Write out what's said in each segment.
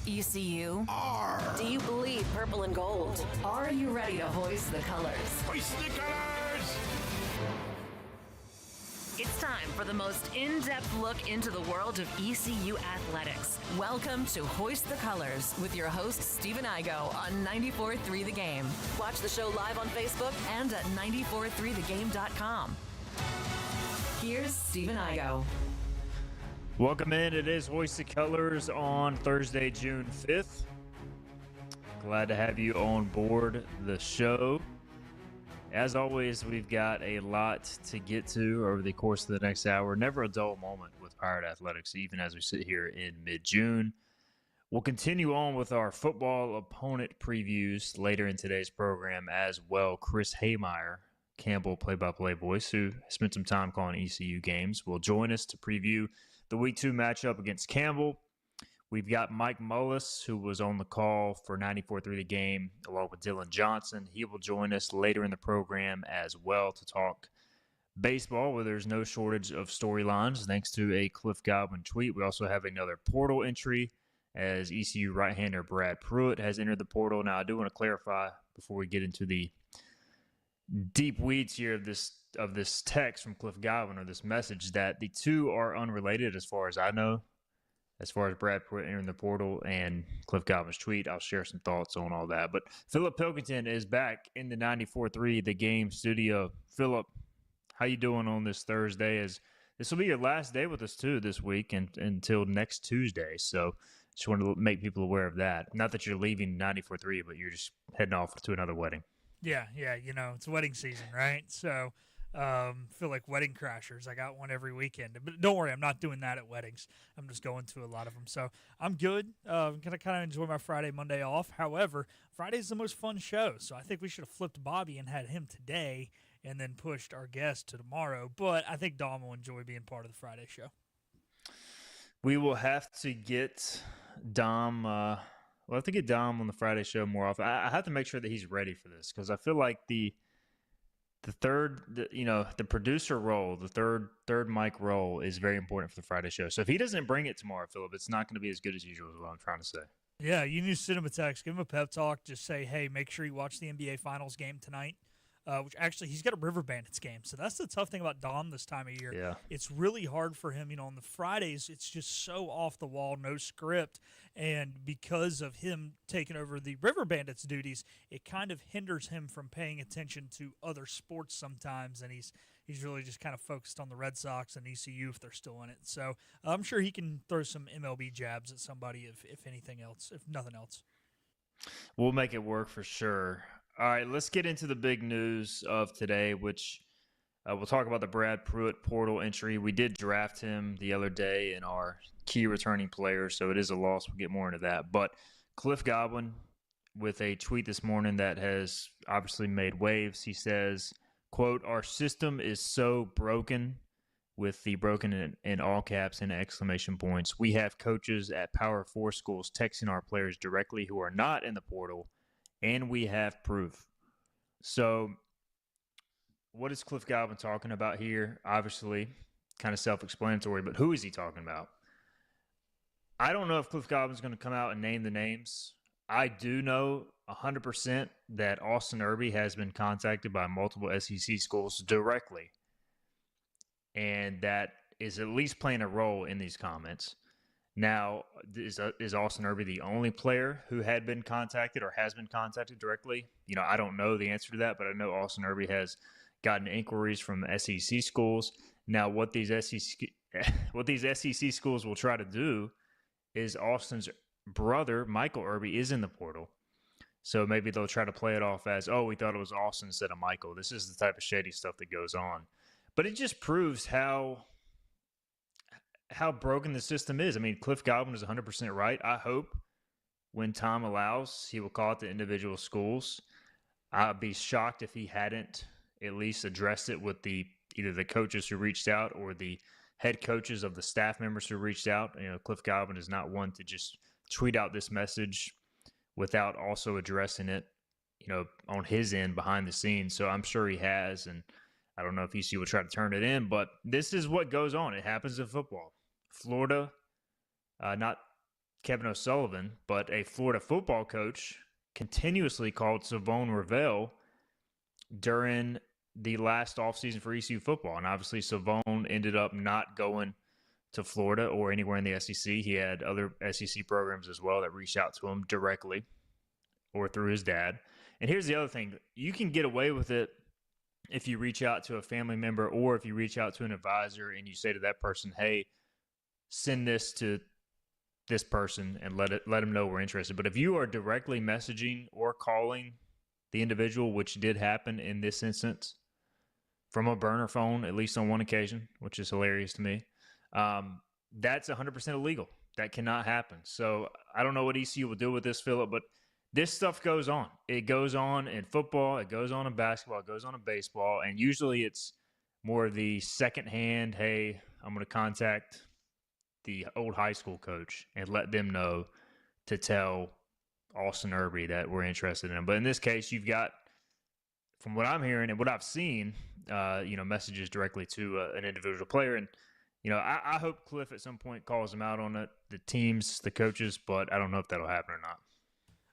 ECU? R. Do you bleed purple and gold? Are you ready to hoist the colors? Hoist the colors! It's time for the most in-depth look into the world of ECU athletics. Welcome to Hoist the Colors with your host, Stephen Igo on 94.3 The Game. Watch the show live on Facebook and at 943thegame.com. Here's Stephen Igo. Welcome in. It is Hoist the Colors on Thursday, June 5th. Glad to have you on board the show. As always, we've got a lot to get to over the course of the next hour. Never a dull moment with Pirate Athletics, even as we sit here in mid-June. We'll continue on with our football opponent previews later in today's program as well. Chris Haymeyer, Campbell play-by-play voice, who spent some time calling ECU games, will join us to preview the Week 2 matchup against Campbell. We've got Mike Mullis, who was on the call for 94.3 The Game, along with Dylan Johnson. He will join us later in the program as well to talk baseball, where there's no shortage of storylines, thanks to a Cliff Godwin tweet. We also have another portal entry, as ECU right-hander Brad Pruitt has entered the portal. Now, I do want to clarify before we get into the deep weeds here of this text from Cliff Godwin, or this message, that the two are unrelated as far as I know. As far as Brad Pruitt entering the portal and Cliff Godwin's tweet, I'll share some thoughts on all that. But Philip Pilkington is back in the 94.3 The Game studio. Philip, how you doing on this Thursday? As this will be your last day with us too this week and until next Tuesday. So just wanted to make people aware of that. Not that you're leaving 94.3, but you're just heading off to another wedding. Yeah, it's wedding season, right? So feel like wedding crashers. I got one every weekend. But don't worry, I'm not doing that at weddings. I'm just going to a lot of them. So I'm good. I'm going to kind of enjoy my Friday, Monday off. However, Friday's the most fun show. So I think we should have flipped Bobby and had him today and then pushed our guest to tomorrow. But I think Dom will enjoy being part of the Friday show. We will have to get Dom we'll have to get Dom on the Friday show more often. I have to make sure that he's ready for this, because I feel like the producer role, the third mic role is very important for the Friday show. So if he doesn't bring it tomorrow, Philip, it's not going to be as good as usual, is what I'm trying to say. Yeah, you need to send him a text, give him a pep talk, just say, hey, make sure you watch the NBA Finals game tonight. Which actually, he's got a River Bandits game. So that's the tough thing about Dom this time of year. Yeah. It's really hard for him. On the Fridays, it's just so off the wall, no script. And because of him taking over the River Bandits duties, it kind of hinders him from paying attention to other sports sometimes. And he's really just kind of focused on the Red Sox and ECU if they're still in it. So I'm sure he can throw some MLB jabs at somebody if anything else, if nothing else. We'll make it work for sure. All right, let's get into the big news of today, which we'll talk about the Brad Pruitt portal entry. We did draft him the other day in our key returning players, so it is a loss. We'll get more into that. But Cliff Godwin, with a tweet this morning that has obviously made waves, he says, quote, "Our system is so broken," with the broken in all caps and exclamation points. "We have coaches at Power 4 schools texting our players directly who are not in the portal, and we have proof." So what is Cliff Godwin talking about here? Obviously, kind of self-explanatory, but who is he talking about? I don't know if Cliff Godwin's going to come out and name the names. I do know 100% that Austin Irby has been contacted by multiple SEC schools directly, and that is at least playing a role in these comments. Now, is Austin Irby the only player who had been contacted or has been contacted directly? I don't know the answer to that, but I know Austin Irby has gotten inquiries from SEC schools. Now, what these SEC schools will try to do is Austin's brother, Michael Irby, is in the portal. So maybe they'll try to play it off as, oh, we thought it was Austin instead of Michael. This is the type of shady stuff that goes on. But it just proves how broken the system is. I mean, Cliff Godwin is 100% right. I hope when time allows, he will call it the individual schools. I'd be shocked if he hadn't at least addressed it with either the coaches who reached out or the head coaches of the staff members who reached out. Cliff Godwin is not one to just tweet out this message without also addressing it, on his end behind the scenes. So I'm sure he has, and I don't know if ECU will try to turn it in, but this is what goes on. It happens in football. Florida, not Kevin O'Sullivan, but a Florida football coach continuously called Savone Ravel during the last offseason for ECU football. And obviously Savone ended up not going to Florida or anywhere in the SEC. He had other SEC programs as well that reached out to him directly or through his dad. And here's the other thing. You can get away with it if you reach out to a family member or if you reach out to an advisor and you say to that person, hey, send this to this person and let them know we're interested. But if you are directly messaging or calling the individual, which did happen in this instance, from a burner phone, at least on one occasion, which is hilarious to me, that's 100% illegal. That cannot happen. So I don't know what ECU will do with this, Phillip, but this stuff goes on. It goes on in football. It goes on in basketball. It goes on in baseball. And usually it's more of the secondhand, hey, I'm going to contact the old high school coach and let them know to tell Austin Irby that we're interested in him. But in this case, you've got, from what I'm hearing and what I've seen, messages directly to an individual player. And, I hope Cliff at some point calls him out on it, the teams, the coaches, but I don't know if that'll happen or not.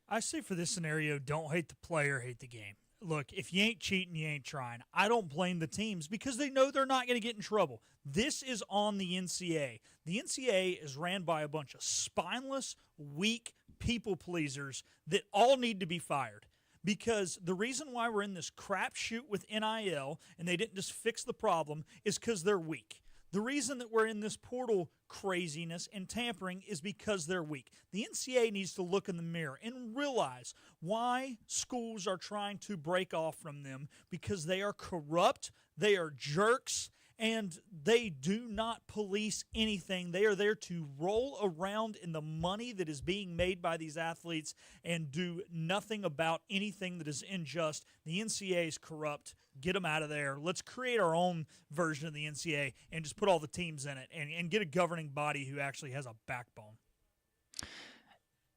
I say for this scenario, don't hate the player, hate the game. Look, if you ain't cheating, you ain't trying. I don't blame the teams because they know they're not going to get in trouble. This is on the NCAA. The NCAA is ran by a bunch of spineless, weak people pleasers that all need to be fired. Because the reason why we're in this crapshoot with NIL and they didn't just fix the problem is because they're weak. The reason that we're in this portal craziness and tampering is because they're weak. The NCAA needs to look in the mirror and realize why schools are trying to break off from them, because they are corrupt, they are jerks, and they do not police anything. They are there to roll around in the money that is being made by these athletes and do nothing about anything that is unjust. The NCAA is corrupt. Get them out of there. Let's create our own version of the NCAA and just put all the teams in it and get a governing body who actually has a backbone.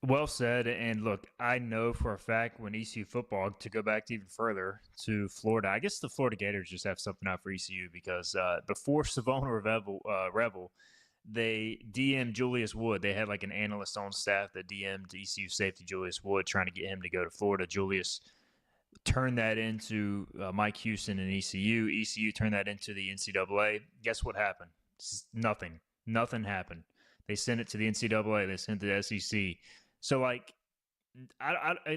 Well said. And look, I know for a fact when ECU football, to go back even further to Florida, I guess the Florida Gators just have something out for ECU because before Savone Revel, they DM'd Julius Wood. They had like an analyst on staff that DM'd ECU safety Julius Wood, trying to get him to go to Florida. Julius turned that into Mike Houston and ECU. ECU turned that into the NCAA. Guess what happened? Nothing. Nothing happened. They sent it to the NCAA. They sent it to the SEC. So,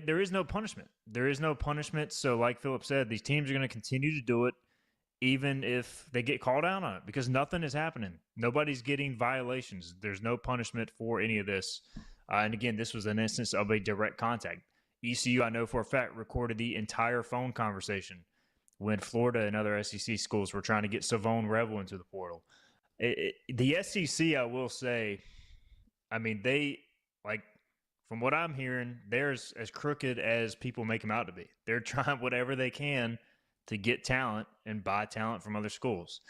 there is no punishment. There is no punishment. So, like Phillip said, these teams are going to continue to do it even if they get called out on it because nothing is happening. Nobody's getting violations. There's no punishment for any of this. And, again, this was an instance of a direct contact. ECU, I know for a fact, recorded the entire phone conversation when Florida and other SEC schools were trying to get Savone Revel into the portal. The SEC, I will say, I mean, from what I'm hearing, they're as crooked as people make them out to be. They're trying whatever they can to get talent and buy talent from other schools.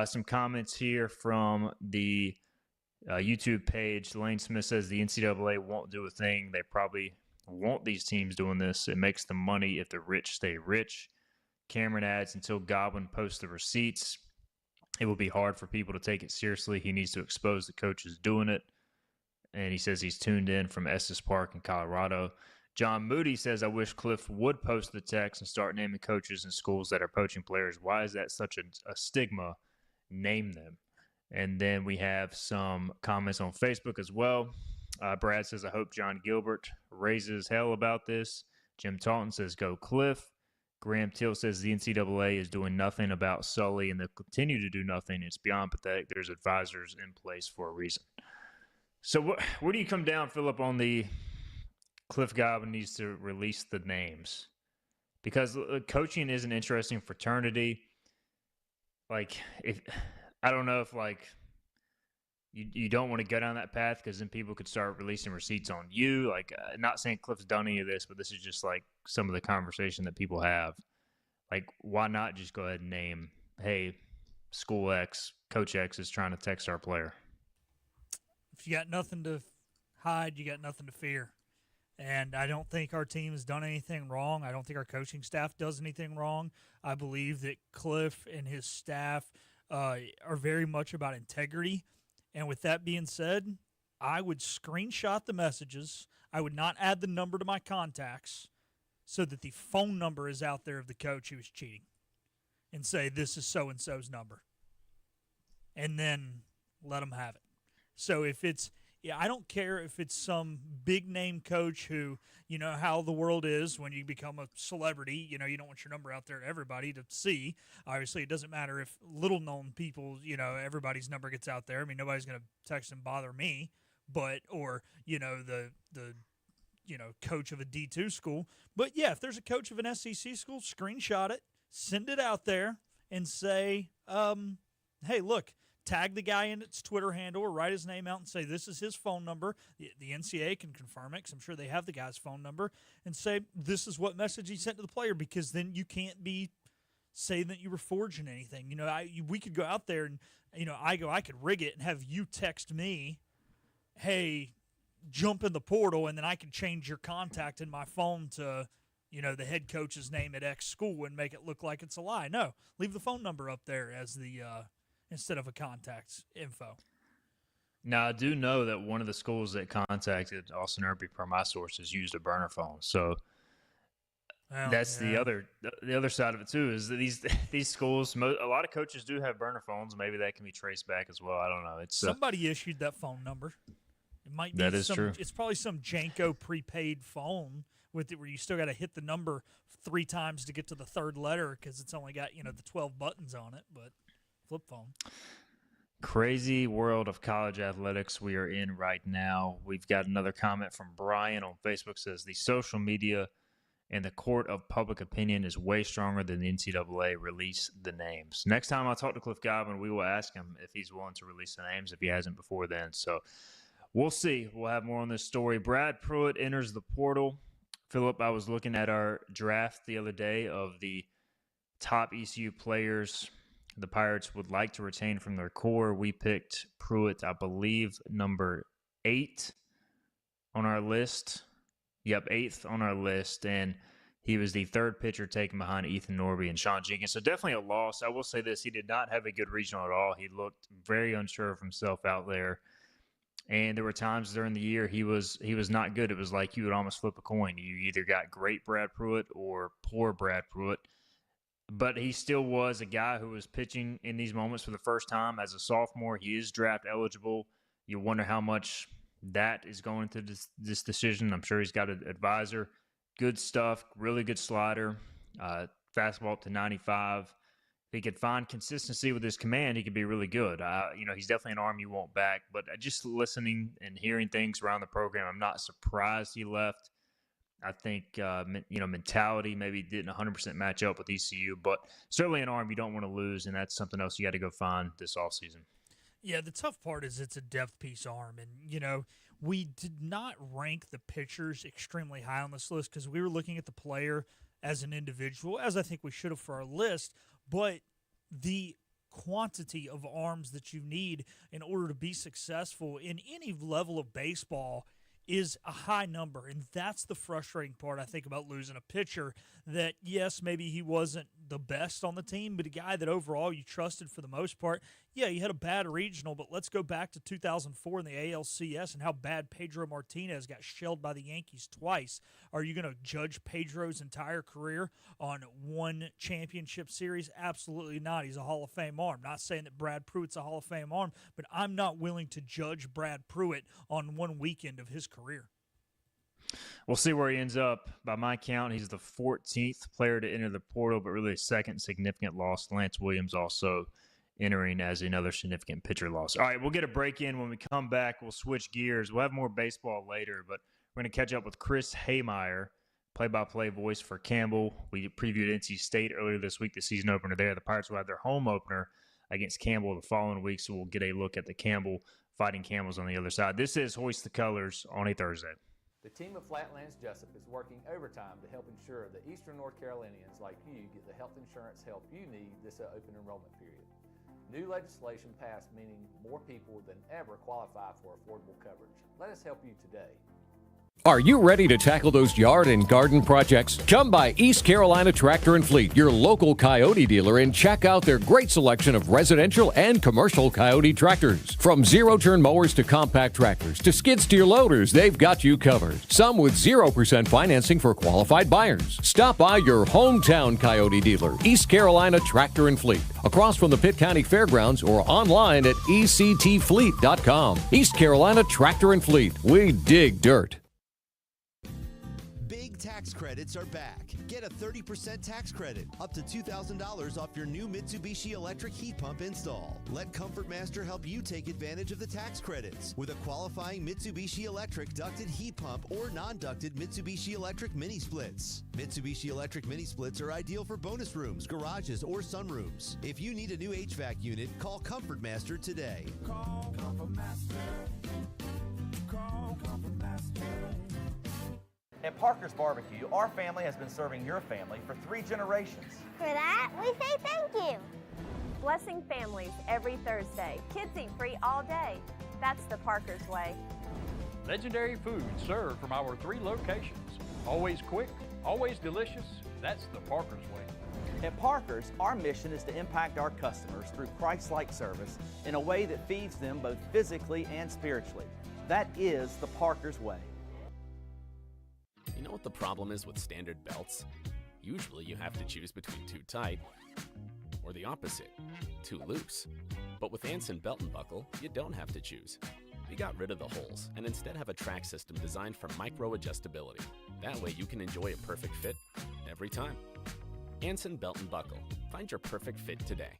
Some comments here from the YouTube page. Lane Smith says the NCAA won't do a thing. They probably want these teams doing this. It makes them money if the rich stay rich. Cameron adds, until Godwin posts the receipts, it will be hard for people to take it seriously. He needs to expose the coaches doing it. And he says he's tuned in from Estes Park in Colorado. John Moody says, I wish Cliff would post the text and start naming coaches in schools that are poaching players. Why is that such a stigma? Name them. And then we have some comments on Facebook as well. Brad says, I hope John Gilbert raises hell about this. Jim Taunton says, go Cliff. Graham Till says the NCAA is doing nothing about Sully and they'll continue to do nothing. It's beyond pathetic. There's advisors in place for a reason. So where do you come down, Phillip, on the Cliff Godwin needs to release the names? Because coaching is an interesting fraternity. I don't know if you don't want to go down that path because then people could start releasing receipts on you. Not saying Cliff's done any of this, but this is just some of the conversation that people have. Why not just go ahead and name, hey, School X, Coach X is trying to text our player? If you got nothing to hide, you got nothing to fear. And I don't think our team has done anything wrong. I don't think our coaching staff does anything wrong. I believe that Cliff and his staff are very much about integrity. And with that being said, I would screenshot the messages. I would not add the number to my contacts so that the phone number is out there of the coach who was cheating and say, this is so-and-so's number. And then let them have it. So if it's, I don't care if it's some big-name coach who, you know how the world is when you become a celebrity. You don't want your number out there to everybody to see. Obviously, it doesn't matter if little-known people, everybody's number gets out there. I mean, nobody's going to text and bother me. But, or, the coach of a D2 school. But, yeah, if there's a coach of an SEC school, screenshot it, send it out there, and say, hey, look, tag the guy in its Twitter handle or write his name out and say this is his phone number. The NCAA can confirm it because I'm sure they have the guy's phone number, and say this is what message he sent to the player, because then you can't be saying that you were forging anything. We could go out there and, I could rig it and have you text me, hey, jump in the portal, and then I can change your contact in my phone to, the head coach's name at X school and make it look like it's a lie. No, leave the phone number up there as the instead of a contact info. Now, I do know that one of the schools that contacted Austin Irby, per my sources, used a burner phone. So that's the other side of it too. Is that these schools, a lot of coaches do have burner phones. Maybe that can be traced back as well. I don't know. It's somebody issued that phone number. It might be that is true. It's probably some Janko prepaid phone with it where you still got to hit the number 3 times to get to the third letter because it's only got the 12 buttons on it. But flip phone. Crazy world of college athletics we are in right now. We've got another comment from Brian on Facebook. Says the social media and the court of public opinion is way stronger than the NCAA. Release the names. Next time I talk to Cliff Godwin, we will ask him if he's willing to release the names if he hasn't before then. So we'll see. We'll have more on this story. Brad Pruitt enters the portal. Philip, I was looking at our draft the other day of the top ECU players the Pirates would like to retain from their core. We picked Pruitt, I believe, number 8 on our list. Yep, 8th on our list, and he was the 3rd pitcher taken behind Ethan Norby and Sean Jenkins. So definitely a loss. I will say this, he did not have a good regional at all. He looked very unsure of himself out there. And there were times during the year he was not good. It was like you would almost flip a coin. You either got great Brad Pruitt or poor Brad Pruitt. But he still was a guy who was pitching in these moments for the first time as a sophomore. He is draft eligible. You wonder how much that is going to this decision. I'm sure he's got an advisor. Good stuff, really good slider, fastball up to 95. If he could find consistency with his command, he could be really good. He's definitely an arm you want back. But just listening and hearing things around the program, I'm not surprised he left. I think, mentality maybe didn't 100% match up with ECU, but certainly an arm you don't want to lose, and that's something else you got to go find this offseason. Yeah, the tough part is it's a depth piece arm, and, we did not rank the pitchers extremely high on this list because we were looking at the player as an individual, as I think we should have for our list, but the quantity of arms that you need in order to be successful in any level of baseball is a high number, and that's the frustrating part, I think, about losing a pitcher that, yes, maybe he wasn't the best on the team, but a guy that overall you trusted for the most part. Yeah, he had a bad regional, but let's go back to 2004 in the ALCS and how bad Pedro Martinez got shelled by the Yankees twice. Are you going to judge Pedro's entire career on one championship series? Absolutely not. He's a Hall of Fame arm. Not saying that Brad Pruitt's a Hall of Fame arm, but I'm not willing to judge Brad Pruitt on one weekend of his career. We'll see where he ends up. By my count, he's the 14th player to enter the portal, but really a second significant loss. Lance Williams also entering as another significant pitcher loss. All right, we'll get a break in. When we come back, we'll switch gears. We'll have more baseball later, but we're going to catch up with Chris Haymeyer, play-by-play voice for Campbell. We previewed NC State earlier this week, the season opener there. The Pirates will have their home opener against Campbell the following week, so we'll get a look at the Campbell Fighting Camels on the other side. This is Hoist the Colors on a Thursday. The team of Flatlands Jessup is working overtime to help ensure that Eastern North Carolinians like you get the health insurance help you need this open enrollment period. New legislation passed meaning more people than ever qualify for affordable coverage. Let us help you today. Are you ready to tackle those yard and garden projects? Come by East Carolina Tractor and Fleet, your local Coyote dealer, and check out their great selection of residential and commercial Coyote tractors. From zero-turn mowers to compact tractors to skid steer loaders, they've got you covered. Some with 0% financing for qualified buyers. Stop by your hometown Coyote dealer, East Carolina Tractor and Fleet, across from the Pitt County Fairgrounds, or online at ectfleet.com. East Carolina Tractor and Fleet. We dig dirt. Tax credits are back. Get a 30% tax credit, up to $2,000 off your new Mitsubishi electric heat pump install. Let Comfort Master help you take advantage of the tax credits with a qualifying Mitsubishi electric ducted heat pump or non-ducted Mitsubishi electric mini splits. Mitsubishi electric mini splits are ideal for bonus rooms, garages, or sunrooms. If you need a new HVAC unit, call Comfort Master today. Call Comfort Master. Call Comfort Master. At Parker's Barbecue, our family has been serving your family for 3 generations. For that, we say thank you. Blessing families every Thursday. Kids eat free all day. That's the Parker's way. Legendary food served from our 3 locations. Always quick, always delicious. That's the Parker's way. At Parker's, our mission is to impact our customers through Christ-like service in a way that feeds them both physically and spiritually. That is the Parker's way. You know what the problem is with standard belts? Usually you have to choose between too tight or the opposite, too loose. But with Anson Belt and Buckle, you don't have to choose. We got rid of the holes and instead have a track system designed for micro adjustability. That way you can enjoy a perfect fit every time. Anson Belt and Buckle. Find your perfect fit today.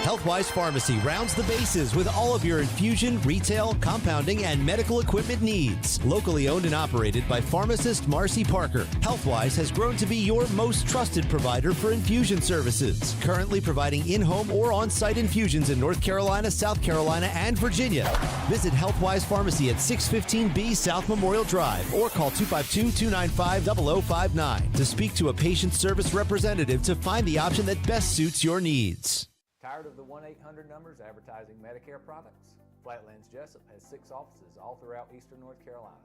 Healthwise Pharmacy rounds the bases with all of your infusion, retail, compounding, and medical equipment needs. Locally owned and operated by pharmacist Marcy Parker, Healthwise has grown to be your most trusted provider for infusion services. Currently providing in-home or on-site infusions in North Carolina, South Carolina, and Virginia. Visit Healthwise Pharmacy at 615B South Memorial Drive or call 252-295-0059 to speak to a patient service representative to find the option that best suits your needs. Tired of the 1-800 numbers advertising Medicare products? Flatlands Jessup has 6 offices all throughout eastern North Carolina.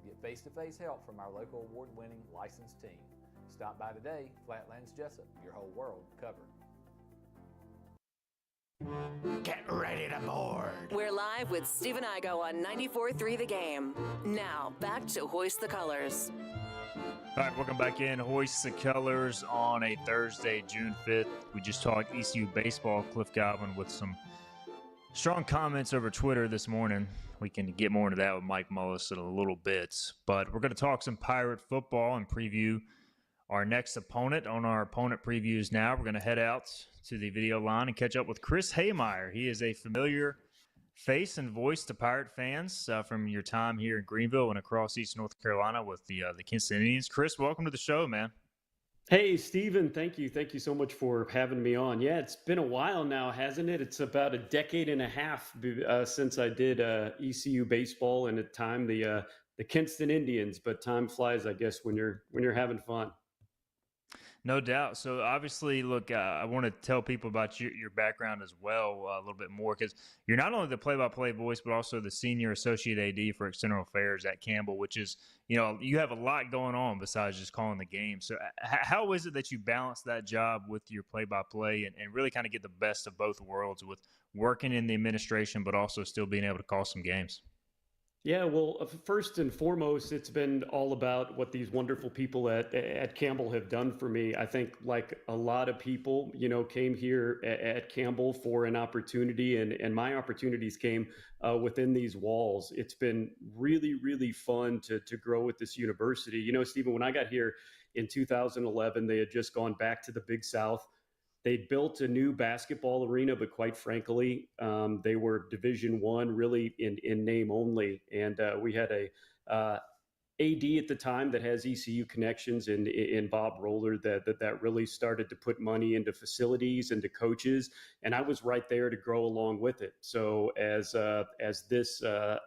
Get face-to-face help from our local award-winning licensed team. Stop by today. Flatlands Jessup, your whole world covered. Get ready to board. We're live with Steve and Igo on 94.3 The Game. Now, back to Hoist the Colors. All right, welcome back in. Hoist the Colors on a Thursday, June 5th. We just talked ECU baseball. Cliff Godwin with some strong comments over Twitter this morning. We can get more into that with Mike Mullis in a little bit. But we're going to talk some Pirate football and preview our next opponent on our opponent previews now. We're going to head out to the video line and catch up with Chris Haymeyer. He is a familiar face and voice to Pirate fans from your time here in Greenville and across East North Carolina with the Kinston Indians. Chris, welcome to the show, man. Hey, Steven, thank you. Thank you so much for having me on. Yeah, it's been a while now, hasn't it? It's about a decade and a half since I did ECU baseball, and at the time the Kinston Indians. But time flies, I guess, when you're having fun. No doubt. So obviously, look, I want to tell people about your background as well a little bit more, because you're not only the play-by-play voice, but also the senior associate AD for external affairs at Campbell, which is, you have a lot going on besides just calling the game. So how is it that you balance that job with your play-by-play and really kind of get the best of both worlds with working in the administration, but also still being able to call some games? Yeah, well, first and foremost, it's been all about what these wonderful people at Campbell have done for me. I think, like a lot of people, came here at Campbell for an opportunity, and my opportunities came within these walls. It's been really, really fun to grow with this university. Stephen, when I got here in 2011, they had just gone back to the Big South. They built a new basketball arena, but quite frankly, they were Division I, really in name only. And we had a AD at the time that has ECU connections in Bob Roller that really started to put money into facilities, into coaches, and I was right there to grow along with it. So as this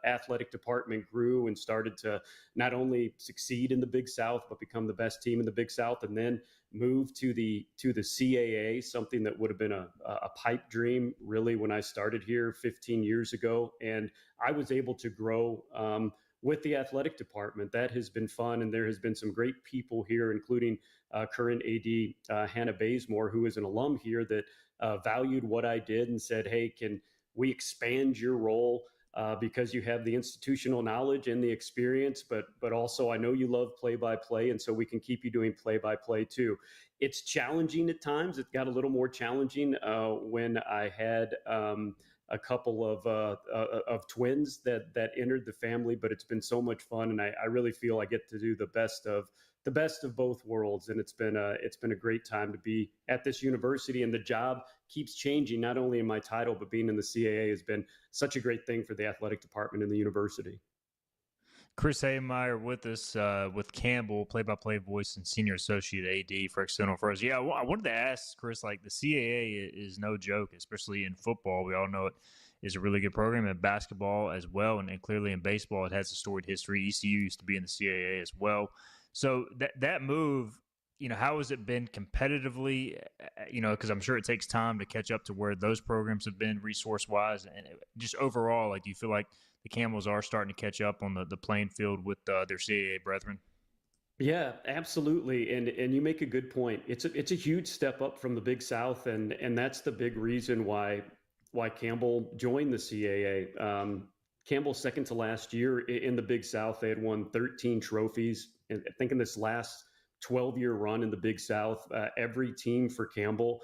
athletic department grew and started to not only succeed in the Big South, but become the best team in the Big South, and then move to the CAA, something that would have been a pipe dream really when I started here 15 years ago. And I was able to grow with the athletic department. That has been fun, and there has been some great people here, including current AD Hannah Bazemore, who is an alum here, that valued what I did and said, hey, can we expand your role because you have the institutional knowledge and the experience, but also I know you love play-by-play, and so we can keep you doing play-by-play too. It's challenging at times. It got a little more challenging when I had a couple of twins that entered the family, but it's been so much fun, and I really feel I get to do the best of both worlds, and it's been a great time to be at this university, and the job keeps changing. Not only in my title, but being in the CAA has been such a great thing for the athletic department in the university. Chris Haymeyer with us with Campbell, play-by-play voice and senior associate AD for External Affairs. Yeah, I wanted to ask Chris, like the CAA is no joke, especially in football. We all know it is a really good program, in basketball as well, and clearly in baseball it has a storied history. ECU used to be in the CAA as well. So that move, how has it been competitively? Because I'm sure it takes time to catch up to where those programs have been resource-wise, and just overall, like, do you feel like the Camels are starting to catch up on the playing field with their CAA brethren? Yeah, absolutely, and you make a good point. It's a huge step up from the Big South, and that's the big reason why Campbell joined the CAA. Campbell, second to last year in the Big South, they had won 13 trophies. And I think in this last 12-year run in the Big South, every team for Campbell,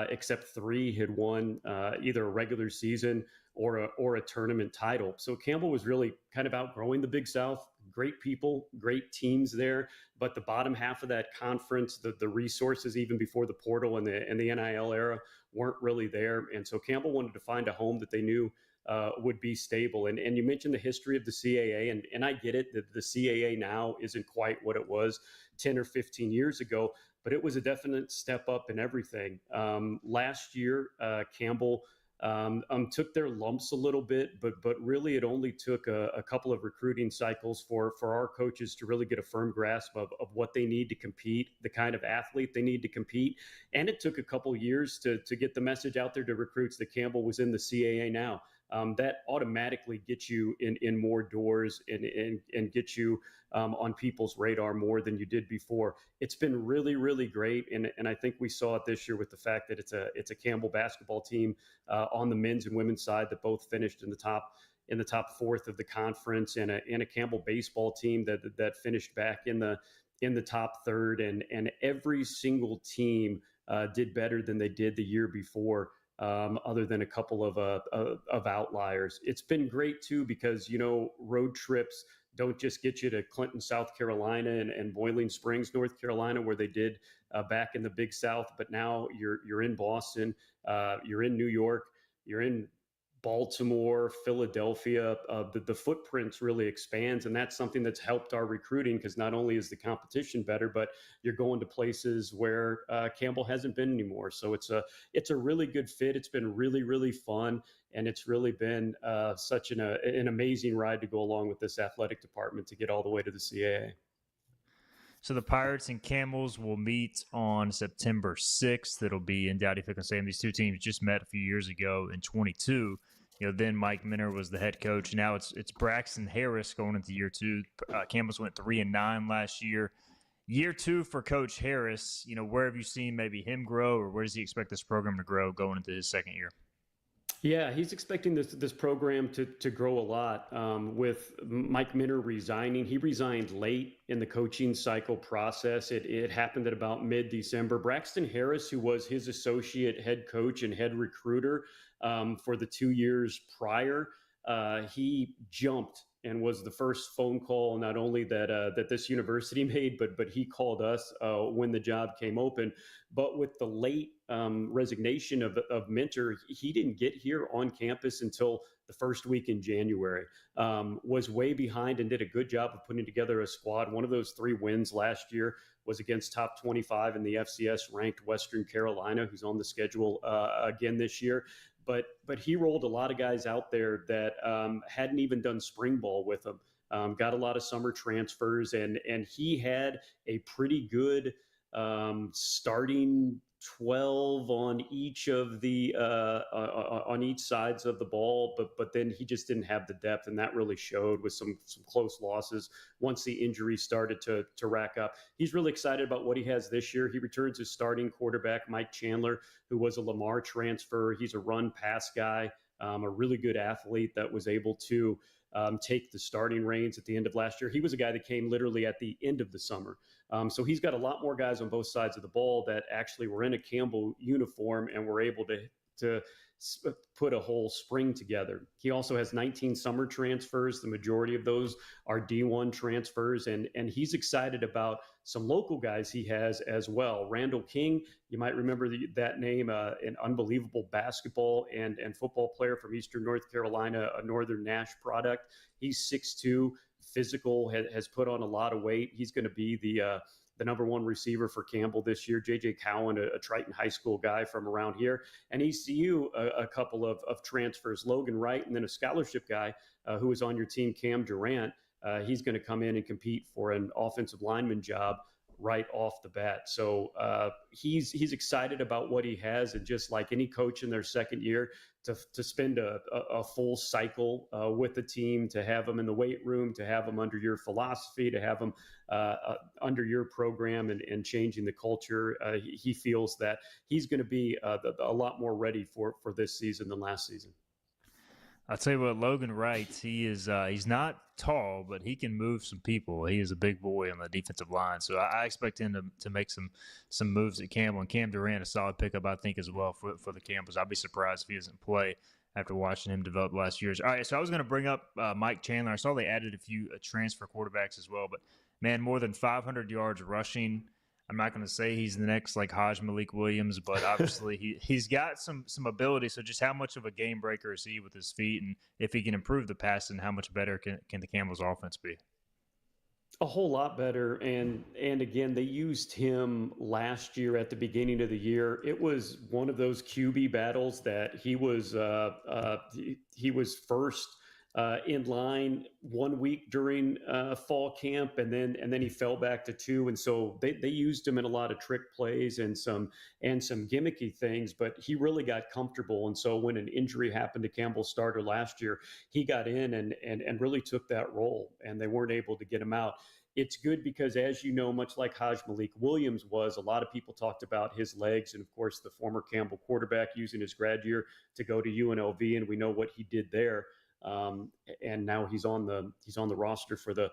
except 3, had won either a regular season or a tournament title. So Campbell was really kind of outgrowing the Big South. Great people, great teams there, but the bottom half of that conference, the resources even before the portal and the NIL era weren't really there. And so Campbell wanted to find a home that they knew would be stable. And you mentioned the history of the CAA, and I get it that the CAA now isn't quite what it was 10 or 15 years ago, but it was a definite step up in everything. Last year, Campbell took their lumps a little bit, but really it only took a couple of recruiting cycles for our coaches to really get a firm grasp of what they need to compete, the kind of athlete they need to compete. And it took a couple years to get the message out there to recruits that Campbell was in the CAA now. That automatically gets you in more doors and gets you on people's radar more than you did before. It's been really, really great, and I think we saw it this year with the fact that it's a Campbell basketball team on the men's and women's side that both finished in the top fourth of the conference, and a Campbell baseball team that finished back in the top third, and every single team did better than they did the year before. Other than a couple of outliers. It's been great too, because, road trips don't just get you to Clinton, South Carolina and Boiling Springs, North Carolina, where they did back in the Big South. But now you're in Boston, you're in New York, you're in Baltimore, Philadelphia. The footprints really expands, and that's something that's helped our recruiting, because not only is the competition better, but you're going to places where Campbell hasn't been anymore. So it's a really good fit. It's been really, really fun, and it's really been such an amazing ride to go along with this athletic department to get all the way to the CAA. So the Pirates and Camels will meet on September 6th. It'll be in Dowdy-Ficklen Stadium. These two teams just met a few years ago in 22. Then Mike Minter was the head coach. Now it's Braxton Harris going into year 2. Camels went 3-9 last year. Year 2 for Coach Harris, where have you seen maybe him grow, or where does he expect this program to grow going into his second year? Yeah, he's expecting this program to grow a lot. With Mike Minter resigning, he resigned late in the coaching cycle process. It happened at about mid-December. Braxton Harris, who was his associate head coach and head recruiter for the 2 years prior, he jumped and was the first phone call not only that this university made, but he called us when the job came open. But with the late resignation of Minter, he didn't get here on campus until the first week in January. Was way behind and did a good job of putting together a squad. One of those 3 wins last year was against top 25 in the FCS ranked Western Carolina, who's on the schedule again this year. But he rolled a lot of guys out there that hadn't even done spring ball with him. Got a lot of summer transfers, and he had a pretty good starting 12 on each of the on each sides of the ball, but then he just didn't have the depth, and that really showed with some close losses once the injuries started to rack up. He's really excited about what he has this year. He returns his starting quarterback, Mike Chandler, who was a Lamar transfer. He's a run pass guy, a really good athlete that was able to take the starting reins at the end of last year. He was a guy that came literally at the end of the summer. So he's got a lot more guys on both sides of the ball that actually were in a Campbell uniform and were able to put a whole spring together. He also has 19 summer transfers. The majority of those are D1 transfers, and he's excited about some local guys he has as well. Randall King, you might remember that name, an unbelievable basketball and football player from Eastern North Carolina, a Northern Nash product. He's 6'2", physical, has put on a lot of weight. He's going to be the number one receiver for Campbell this year. J.J. Cowan, a Triton High School guy from around here. And ECU, a couple of transfers, Logan Wright, and then a scholarship guy who was on your team, Cam Durant. He's going to come in and compete for an offensive lineman job right off the bat. So he's excited about what he has, and just like any coach in their second year, to spend a full cycle with the team, to have them in the weight room, to have them under your philosophy, to have them under your program and changing the culture. He feels that he's going to be a lot more ready for this season than last season. I'll tell you what, Logan Wright, he's not tall, but he can move some people. He is a big boy on the defensive line, so I expect him to make some moves at Campbell. And Cam Durant, a solid pickup, I think, as well for the Campbells. I'd be surprised if he doesn't play after watching him develop last year. All right, so I was going to bring up Mike Chandler. I saw they added a few transfer quarterbacks as well, but, man, more than 500 yards rushing. I'm not going to say he's the next like Haj Malik Williams, but obviously he's got some ability. So just how much of a game breaker is he with his feet, and if he can improve the passing, how much better can the Campbell's offense be? A whole lot better. And again, they used him last year at the beginning of the year. It was one of those QB battles that he was first in line 1 week during fall camp, and then he fell back to 2, and so they used him in a lot of trick plays and some gimmicky things, but he really got comfortable. And so when an injury happened to Campbell's starter last year, he got in and really took that role, and they weren't able to get him out. It's good because, as you know, much like Haj Malik Williams was, a lot of people talked about his legs, and of course the former Campbell quarterback using his grad year to go to UNLV, and we know what he did there. And now he's on the roster for the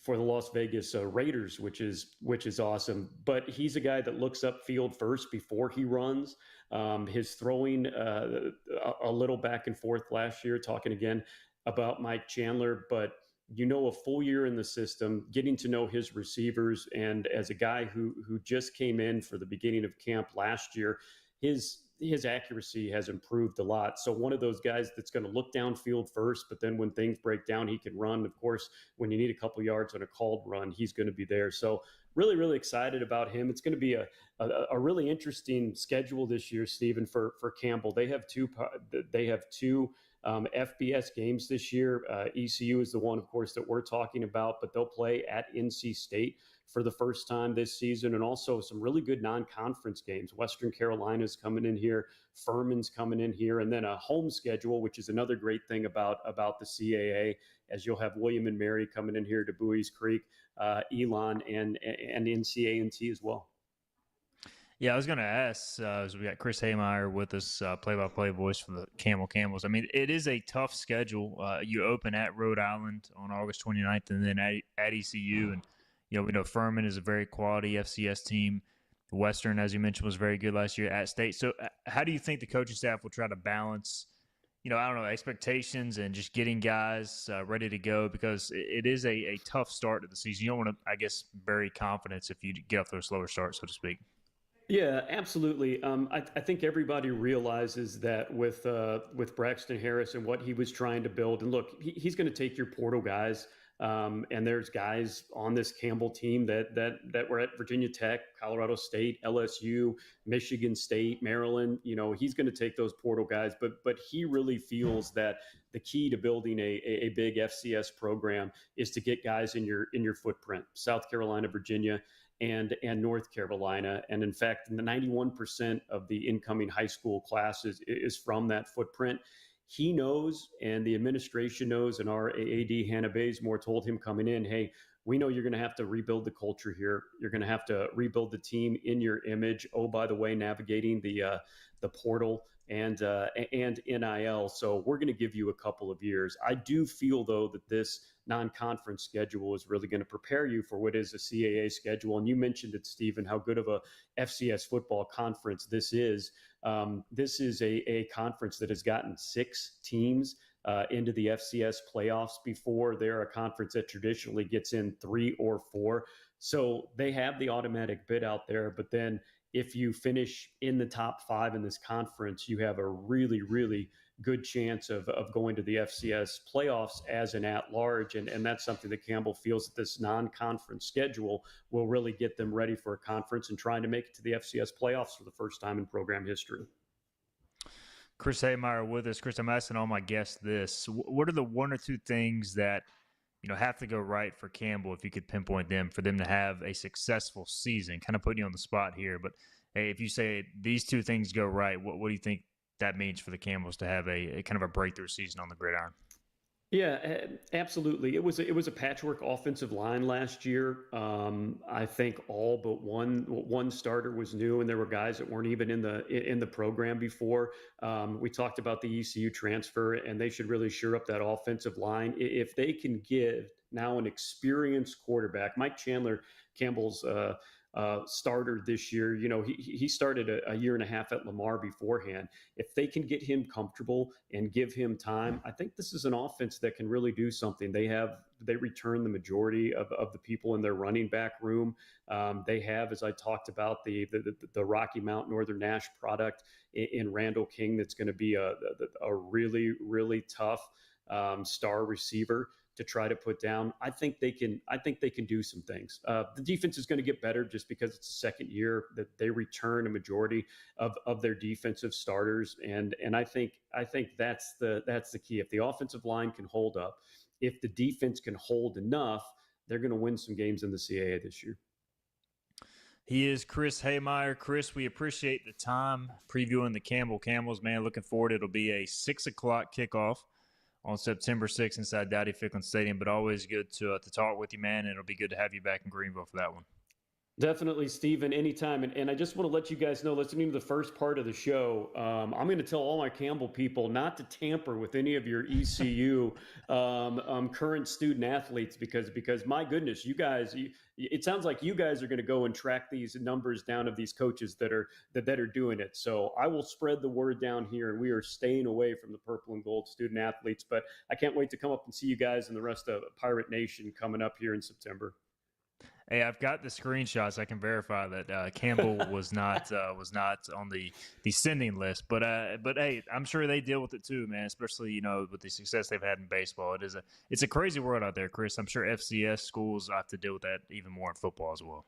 Las Vegas Raiders, which is awesome. But he's a guy that looks upfield first before he runs. His throwing a little back and forth last year, talking again about Mike Chandler, but a full year in the system, getting to know his receivers, and as a guy who just came in for the beginning of camp last year, his accuracy has improved a lot. So one of those guys that's going to look downfield first, but then when things break down, he can run. Of course, when you need a couple yards on a called run, he's going to be there. So really, really excited about him. It's going to be a really interesting schedule this year, Stephen, for Campbell. They have two FBS games this year. ECU is the one, of course, that we're talking about, but they'll play at NC State for the first time this season, and also some really good non-conference games. Western Carolina's coming in here, Furman's coming in here, and then a home schedule, which is another great thing about the CAA, as you'll have William and Mary coming in here to Buies Creek, Elon, and NCA&T as well. Yeah, I was going to ask, as we got Chris Haymeyer with us, play-by-play voice for the Campbells. I mean, it is a tough schedule. You open at Rhode Island on August 29th, and then at ECU, and we know Furman is a very quality FCS team. Western, as you mentioned, was very good last year at State. So how do you think the coaching staff will try to balance, expectations and just getting guys ready to go? Because it is a tough start to the season. You don't want to, I guess, bury confidence if you get off to a slower start, so to speak. Yeah, absolutely. I think everybody realizes that with Braxton Harris and what he was trying to build, and look, he's going to take your portal guys And there's guys on this Campbell team that were at Virginia Tech, Colorado State, LSU, Michigan State, Maryland. He's going to take those portal guys, but he really feels that the key to building a big FCS program is to get guys in your footprint. South Carolina, Virginia, and North Carolina. And in fact, 91% of the incoming high school classes is from that footprint. He knows, and the administration knows, and our AAD, Hannah Bazemore, told him coming in, hey, we know you're going to have to rebuild the culture here. You're going to have to rebuild the team in your image. Oh, by the way, navigating the portal and NIL. So we're going to give you a couple of years. I do feel, though, that this non-conference schedule is really going to prepare you for what is a CAA schedule. And you mentioned it, Stephen, how good of a FCS football conference this is. This is a conference that has gotten 6 teams into the FCS playoffs before. They're a conference that traditionally gets in 3 or 4. So they have the automatic bid out there. But then if you finish in the top 5 in this conference, you have a really, really good chance of going to the FCS playoffs as an at-large. And that's something that Campbell feels that this non-conference schedule will really get them ready for a conference and trying to make it to the FCS playoffs for the first time in program history. Chris Haymeyer with us. Chris, I'm asking all my guests this. What are the 1 or 2 things that have to go right for Campbell, if you could pinpoint them, for them to have a successful season? Kind of putting you on the spot here, but hey, if you say these 2 things go right, what do you think that means for the Campbells to have a kind of a breakthrough season on the gridiron? Yeah, absolutely. It was a patchwork offensive line last year. I think all but one starter was new, and there were guys that weren't even in the program before. We talked about the ECU transfer, and they should really shore up that offensive line. If they can give now an experienced quarterback, Mike Chandler, Campbell's starter this year. He started a year and a half at Lamar beforehand. If they can get him comfortable and give him time, I think this is an offense that can really do something. They return the majority of the people in their running back room. They have, as I talked about, the Rocky Mount Northern Nash product in Randall King. That's going to be a really, really tough star receiver to try to put down. I think they can do some things. The defense is going to get better just because it's the second year that they return a majority of their defensive starters. And I think that's the key. If the offensive line can hold up, if the defense can hold enough, they're going to win some games in the CAA this year. He is Chris Haymeyer. Chris, we appreciate the time previewing the Camels, man. Looking forward. It'll be a 6 o'clock kickoff on September 6th inside Dowdy-Ficklin Stadium, but always good to talk with you, man, and it'll be good to have you back in Greenville for that one. Definitely, Stephen, anytime. And I just want to let you guys know, listening to the first part of the show, I'm going to tell all my Campbell people not to tamper with any of your ECU current student athletes because my goodness, you guys, it sounds like you guys are going to go and track these numbers down of these coaches that are doing it. So I will spread the word down here, and we are staying away from the purple and gold student athletes. But I can't wait to come up and see you guys and the rest of Pirate Nation coming up here in September. Hey, I've got the screenshots. I can verify that Campbell was not on the sending list. But hey, I'm sure they deal with it too, man. Especially with the success they've had in baseball. It's a crazy world out there, Chris. I'm sure FCS schools have to deal with that even more in football as well.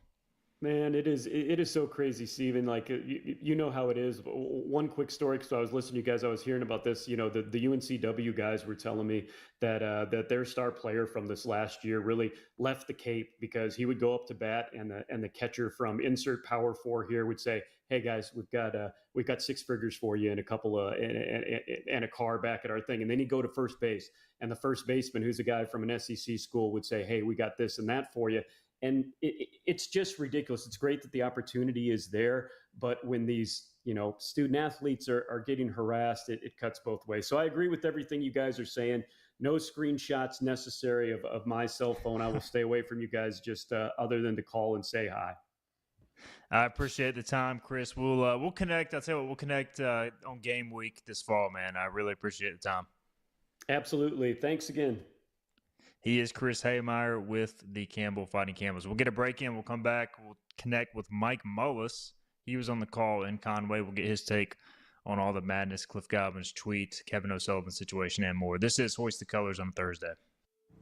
Man, it is so crazy, Steven. Like, you know how it is. One quick story, because I was listening to you guys, I was hearing about this. The UNCW guys were telling me that their star player from this last year really left the Cape because he would go up to bat, and the catcher from insert Power 4 here would say, "Hey guys, we've got 6 figures for you and a couple of and a car back at our thing." And then he'd go to first base, and the first baseman, who's a guy from an SEC school, would say, "Hey, we got this and that for you." And it's just ridiculous. It's great that the opportunity is there, but when these student athletes are getting harassed, it cuts both ways. So I agree with everything you guys are saying. No screenshots necessary of my cell phone. I will stay away from you guys, just other than to call and say hi. I appreciate the time, Chris. We'll connect. I'll tell you what, we'll connect on game week this fall, man. I really appreciate the time. Absolutely. Thanks again. He is Chris Haymeyer with the Campbell Fighting Camels. We'll get a break in. We'll come back. We'll connect with Mike Mullis. He was on the call in Conway. We'll get his take on all the madness, Cliff Godwin's tweet, Kevin O'Sullivan's situation, and more. This is Hoist the Colors on Thursday.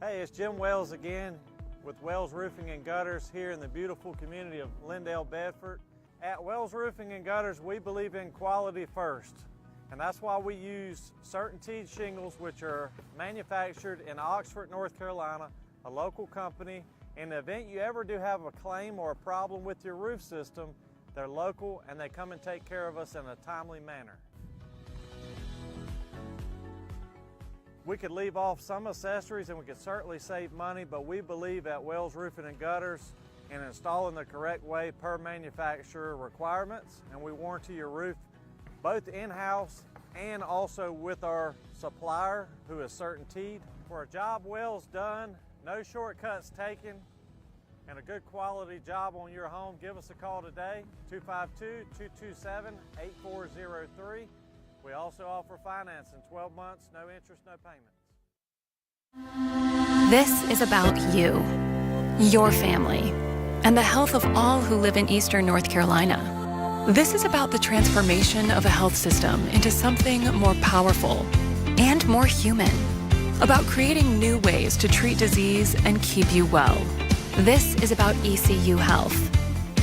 Hey, it's Jim Wells again with Wells Roofing and Gutters here in the beautiful community of Lindale, Bedford. At Wells Roofing and Gutters, we believe in quality first, and that's why we use CertainTeed shingles, which are manufactured in Oxford, North Carolina, a local company. In the event you ever do have a claim or a problem with your roof system, they're local and they come and take care of us in a timely manner. We could leave off some accessories and we could certainly save money, but we believe at Wells Roofing and Gutters in installing the correct way per manufacturer requirements, and we warranty your roof both in-house and also with our supplier, who is CertainTeed. For a job well done, no shortcuts taken, and a good quality job on your home, give us a call today, 252-227-8403. We also offer financing, 12 months, no interest, no payments. This is about you, your family, and the health of all who live in Eastern North Carolina. This is about the transformation of a health system into something more powerful and more human, about creating new ways to treat disease and keep you well. This is about ECU Health,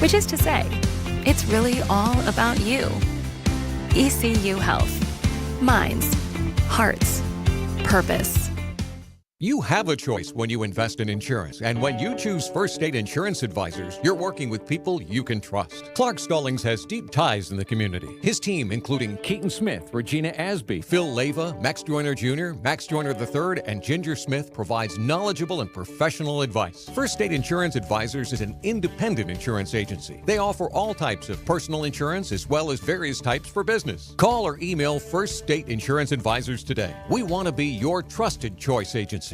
which is to say, it's really all about you. ECU Health. Minds, hearts, purpose. You have a choice when you invest in insurance, and when you choose First State Insurance Advisors, you're working with people you can trust. Clark Stallings has deep ties in the community. His team, including Keaton Smith, Regina Asby, Phil Leyva, Max Joyner Jr., Max Joyner III, and Ginger Smith, provides knowledgeable and professional advice. First State Insurance Advisors is an independent insurance agency. They offer all types of personal insurance as well as various types for business. Call or email First State Insurance Advisors today. We want to be your trusted choice agency.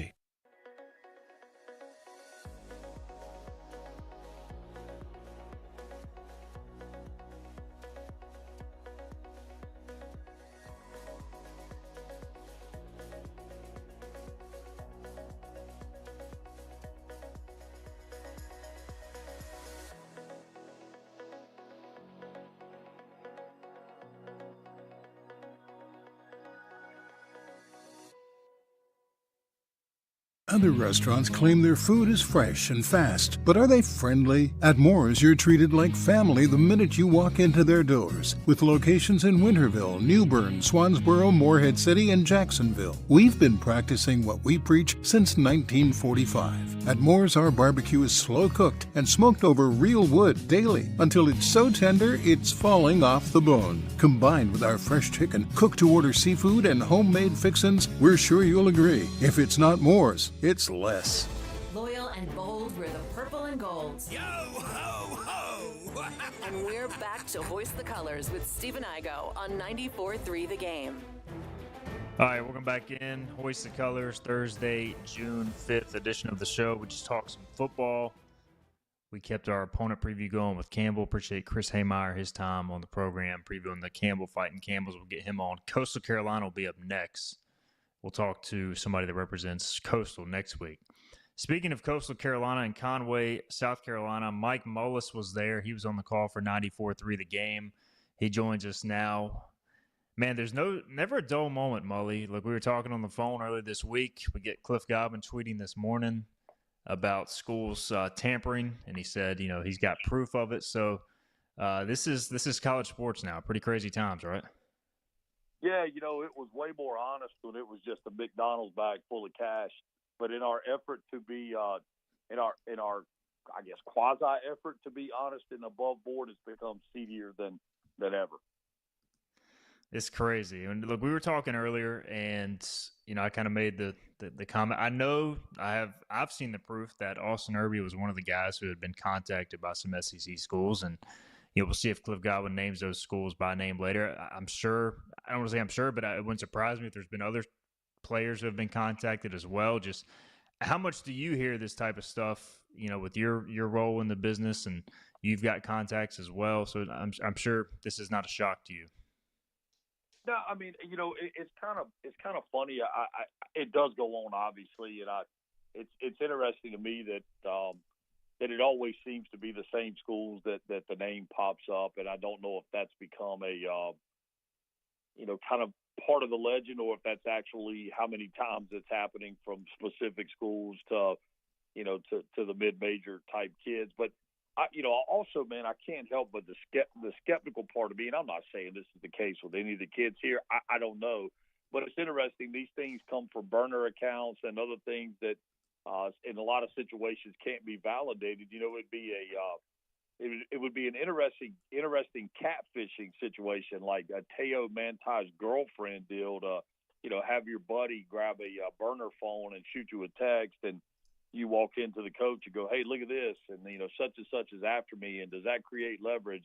Other restaurants claim their food is fresh and fast, but are they friendly? At Moore's, you're treated like family the minute you walk into their doors. With locations in Winterville, New Bern, Swansboro, Morehead City, and Jacksonville. We've been practicing what we preach since 1945. At Moore's, our barbecue is slow cooked and smoked over real wood daily until it's so tender it's falling off the bone. Combined with our fresh chicken, cooked to order seafood, and homemade fixins, we're sure you'll agree. If it's not Moore's, it's less. Loyal and bold, we're the purple and golds. Yo ho ho! And we're back to Hoist the Colors with Stephen Igo on 94.3 The Game. All right, welcome back in. Hoist the Colors, Thursday, June 5th edition of the show. We just talked some football. We kept our opponent preview going with Campbell. Appreciate Chris Haymeyer, his time on the program, previewing the Campbell fight and Campbell's. We'll get him on. Coastal Carolina will be up next. We'll talk to somebody that represents Coastal next week. Speaking of Coastal Carolina and Conway, South Carolina, Mike Mullis was there. He was on the call for 94.3 The Game. He joins us now. Man, there's never a dull moment, Mully. Look, we were talking on the phone earlier this week. We get Cliff Godwin tweeting this morning about schools tampering, and he said, he's got proof of it. So this is college sports now. Pretty crazy times, right? Yeah, it was way more honest when it was just a McDonald's bag full of cash. But in our effort to be, in our I guess quasi effort to be honest and above board, it's become seedier than ever. It's crazy. And look, we were talking earlier, and I kind of made the comment. I know I've seen the proof that Austin Irby was one of the guys who had been contacted by some SEC schools, and we'll see if Cliff Godwin names those schools by name later. I'm sure. I don't want to say I'm sure, but it wouldn't surprise me if there's been other players who have been contacted as well. Just how much do you hear this type of stuff, with your role in the business, and you've got contacts as well. So I'm sure this is not a shock to you. No, I mean, it's kind of funny. It does go on, obviously, and it's interesting to me that it always seems to be the same schools that the name pops up, and I don't know if that's become a kind of part of the legend or if that's actually how many times it's happening from specific schools to the mid-major type kids. But also, man, I can't help but the skeptical part of me, and I'm not saying this is the case with any of the kids here. I don't know, but it's interesting. These things come from burner accounts and other things that, in a lot of situations, can't be validated. It would be an interesting catfishing situation, like a Teo Manti's girlfriend deal to, have your buddy grab a burner phone and shoot you a text, and you walk into the coach and go, "Hey, look at this," and such and such is after me, and does that create leverage?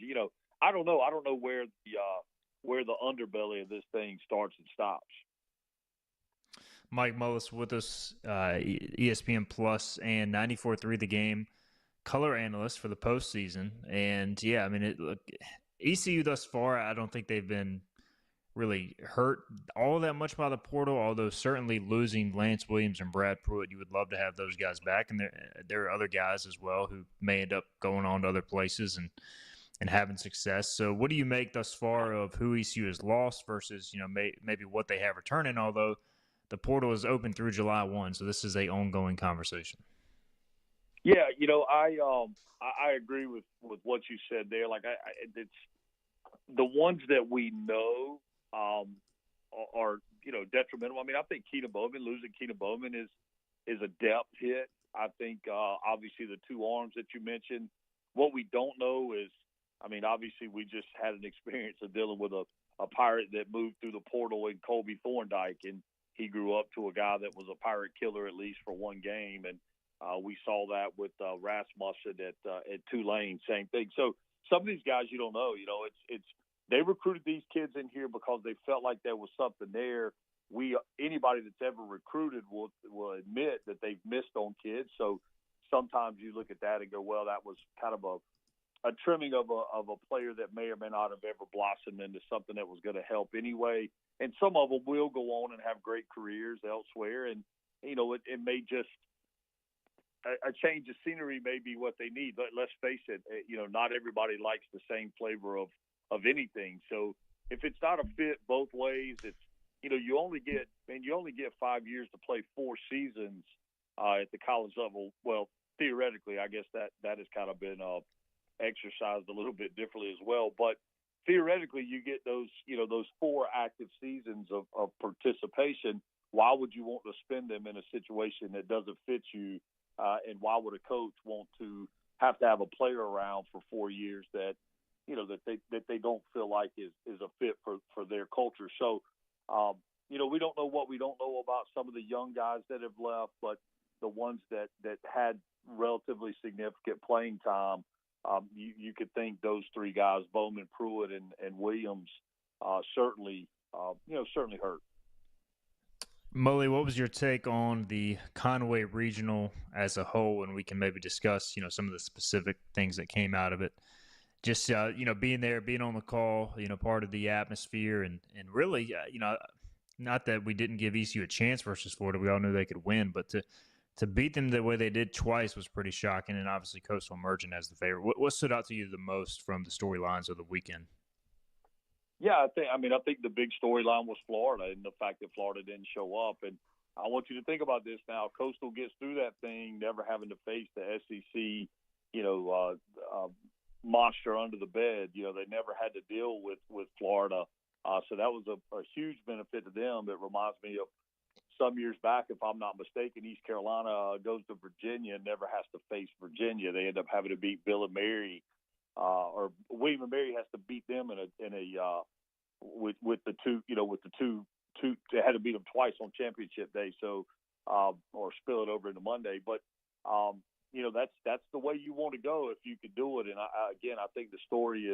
I don't know. I don't know where the underbelly of this thing starts and stops. Mike Mullis with us, ESPN Plus and 94.3 The Game color analyst for the postseason. And yeah, I mean, ECU thus far, I don't think they've been really hurt all that much by the portal, although certainly losing Lance Williams and Brad Pruitt, you would love to have those guys back. And there are other guys as well who may end up going on to other places and having success. So what do you make thus far of who ECU has lost versus, maybe what they have returning, although the portal is open through July 1, so this is a ongoing conversation. Yeah, I agree with what you said there. Like, it's the ones that we know are detrimental. I mean, I think losing Keenan Bowman is a depth hit. I think obviously the two arms that you mentioned. What we don't know is, I mean, obviously we just had an experience of dealing with a Pirate that moved through the portal in Colby Thorndike, and he grew up to a guy that was a Pirate killer at least for one game, and we saw that with Rasmussen at Tulane, same thing. So some of these guys you don't know. They recruited these kids in here because they felt like there was something there. Anybody that's ever recruited will admit that they've missed on kids. So sometimes you look at that and go, well, that was kind of a trimming of a player that may or may not have ever blossomed into something that was going to help anyway. And some of them will go on and have great careers elsewhere. And, it may just a change of scenery may be what they need. But let's face it, not everybody likes the same flavor of anything. So if it's not a fit both ways, it's, you only get 5 years to play 4 seasons at the college level. Well, theoretically, I guess that has kind of been exercised a little bit differently as well. But theoretically, you get those 4 active seasons of participation. Why would you want to spend them in a situation that doesn't fit you? And why would a coach want to have a player around for 4 years that they don't feel like is a fit for their culture? So, we don't know what we don't know about some of the young guys that have left, but the ones that had relatively significant playing time, you could think those 3 guys, Bowman, Pruitt, and Williams, certainly hurt. Mully, what was your take on the Conway Regional as a whole? And we can maybe discuss, some of the specific things that came out of it. Just, being there, being on the call, part of the atmosphere and really, not that we didn't give ECU a chance versus Florida. We all knew they could win, but to beat them the way they did twice was pretty shocking, and obviously Coastal emerging as the favorite. What stood out to you the most from the storylines of the weekend? Yeah, I think the big storyline was Florida and the fact that Florida didn't show up. And I want you to think about this now. Coastal gets through that thing, never having to face the SEC, monster under the bed. They never had to deal with Florida. So that was a huge benefit to them. It reminds me of some years back, if I'm not mistaken, East Carolina goes to Virginia and never has to face Virginia. They end up having to beat Bill and Mary, or William and Mary has to beat them with the two. They had to beat them twice on championship day, so or spill it over into Monday. But that's the way you want to go if you could do it. And I think the story